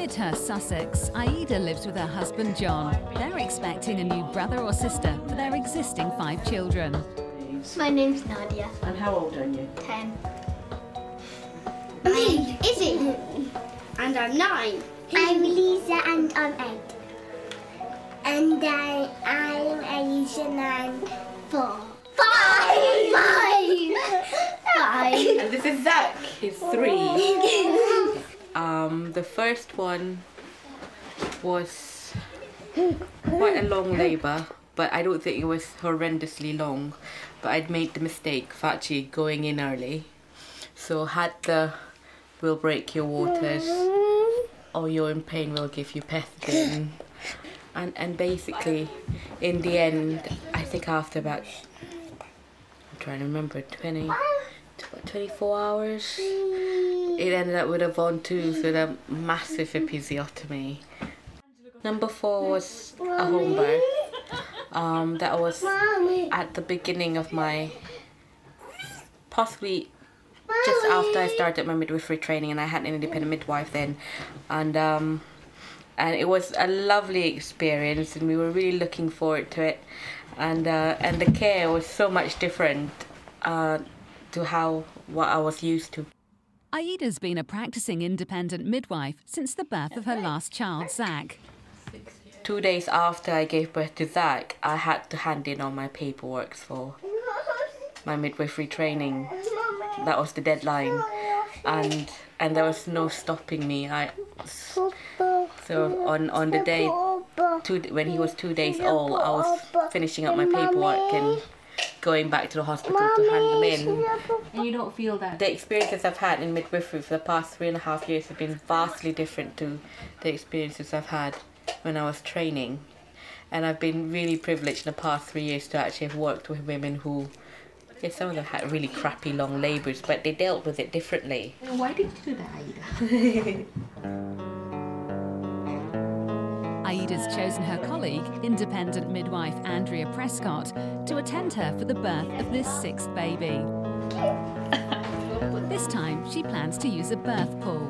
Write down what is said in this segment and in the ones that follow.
Midhurst, Sussex, Aida lives with her husband John. They're expecting a new brother or sister for their existing 5 children. My name's Nadia. And how old are you? 10. Is it? And I'm 9. I'm Lisa and I'm 8. And I'm Aisha and I'm 4. 5! And this is Zach, he's 3. The first one was quite a long labour, but I don't think it was horrendously long. But I'd made the mistake of actually going in early. So had the "will break your waters" or "you're in pain, we'll give you pethidine." And basically, in the end, I think after about, I'm trying to remember, 24 hours, it ended up with a Von 2 with a massive episiotomy. Number 4 was a home birth. That was at the beginning of my, possibly just after I started my midwifery training, and I had an independent midwife then, and it was a lovely experience, and we were really looking forward to it, and the care was so much different to what I was used to. Aida's been a practicing independent midwife since the birth of her last child, Zach. 2 days after I gave birth to Zach, I had to hand in all my paperwork for my midwifery training. That was the deadline, and there was no stopping me. So on the day when he was 2 days old, I was finishing up my paperwork and going back to the hospital to hand them in. And you don't feel that? The experiences I've had in midwifery for the past 3.5 years have been vastly different to the experiences I've had when I was training. And I've been really privileged in the past 3 years to actually have worked with women who, yeah, some of them had really crappy long labours, but they dealt with it differently. Why did you do that, Aida? Aida's chosen her colleague, independent midwife Andrea Prescott, to attend her for the birth of this 6th baby. This time, she plans to use a birth pool.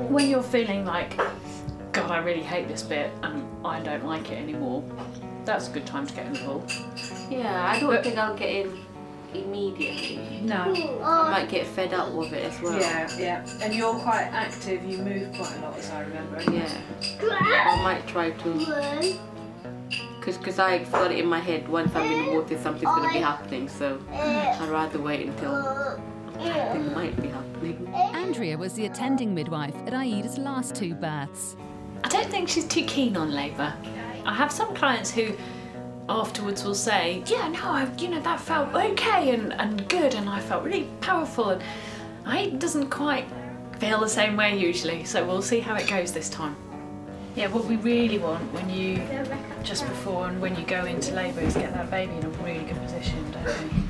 When you're feeling like, God, I really hate this bit and I don't like it anymore, that's a good time to get in the pool. Yeah, I don't think I'll get in immediately. No. I might get fed up with it as well. Yeah. And you're quite active, you move quite a lot, as I remember. Yeah. I might try to. Because I've got it in my head, once I'm in the water, something's going to be happening, so I'd rather wait until something might be happening. Andrea was the attending midwife at Aida's last 2 births. I don't think she's too keen on labour. I have some clients who afterwards will say, yeah, no, that felt okay and good, and I felt really powerful, and Aida doesn't quite feel the same way usually, so we'll see how it goes this time. Yeah, what we really want when you, just before and when you go into labour, is get that baby in a really good position, don't we?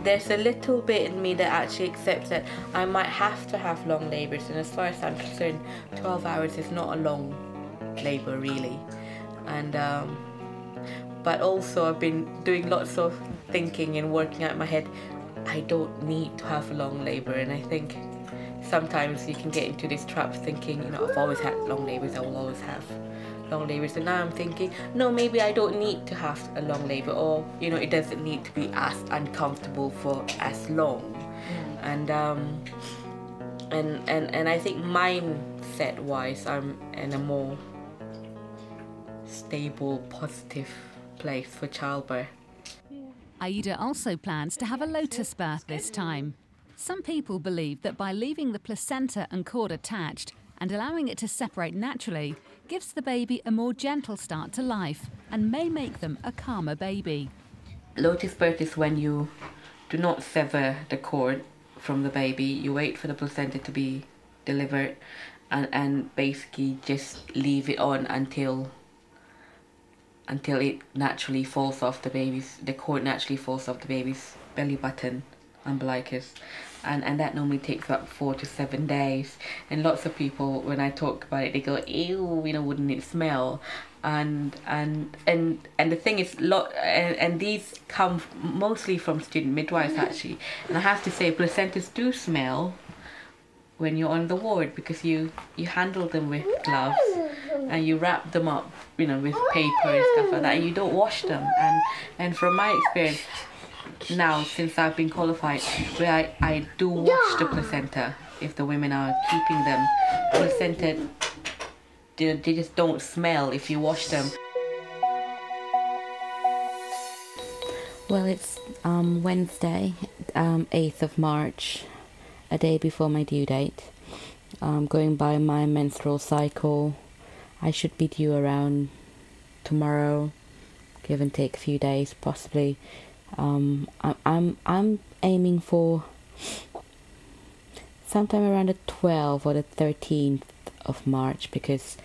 There's a little bit in me that actually accepts that I might have to have long labours, and as far as I'm concerned, 12 hours is not a long labour really. And but also I've been doing lots of thinking and working out in my head, I don't need to have a long labour, and I think sometimes you can get into this trap thinking, I've always had long labours, I will always have long labours, and now I'm thinking, no, maybe I don't need to have a long labour, or it doesn't need to be as uncomfortable for as long. And I think mindset wise, I'm in a more stable, positive place for childbirth. Aida also plans to have a lotus birth this time. Some people believe that by leaving the placenta and cord attached and allowing it to separate naturally gives the baby a more gentle start to life and may make them a calmer baby. Lotus birth is when you do not sever the cord from the baby, you wait for the placenta to be delivered and basically just leave it on until it naturally falls off the cord naturally falls off the baby's belly button, umbilicus. And that normally takes about 4 to 7 days. And lots of people, when I talk about it, they go, ew, wouldn't it smell? And the thing is, and these come mostly from student midwives actually. And I have to say, placentas do smell, when you're on the ward, because you handle them with gloves and you wrap them up, you know, with paper and stuff like that, and you don't wash them. And from my experience now, since I've been qualified, where I do wash the placenta if the women are keeping them. Placenta, they just don't smell if you wash them. Well, it's Wednesday, 8th of March, a day before my due date. Going by my menstrual cycle, I should be due around tomorrow, give and take a few days, possibly. I'm aiming for sometime around the 12th or the 13th of March, because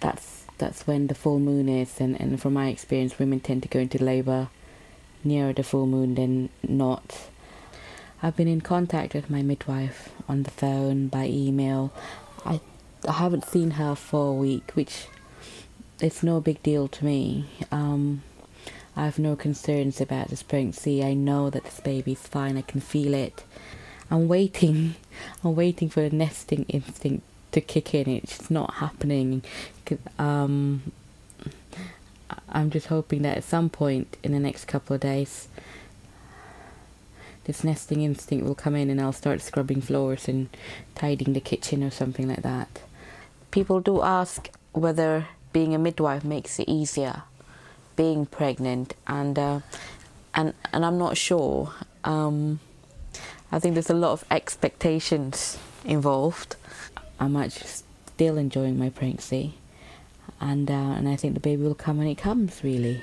that's when the full moon is, and from my experience, women tend to go into labour nearer the full moon than not. I've been in contact with my midwife on the phone, by email. I haven't seen her for a week, which it's no big deal to me. I have no concerns about this pregnancy. I know that this baby's fine. I can feel it. I'm waiting for the nesting instinct to kick in. It's not happening. I'm just hoping that at some point in the next couple of days, this nesting instinct will come in and I'll start scrubbing floors and tidying the kitchen or something like that. People do ask whether being a midwife makes it easier being pregnant, and I'm not sure. I think there's a lot of expectations involved. I'm actually still enjoying my pregnancy, and I think the baby will come when it comes, really.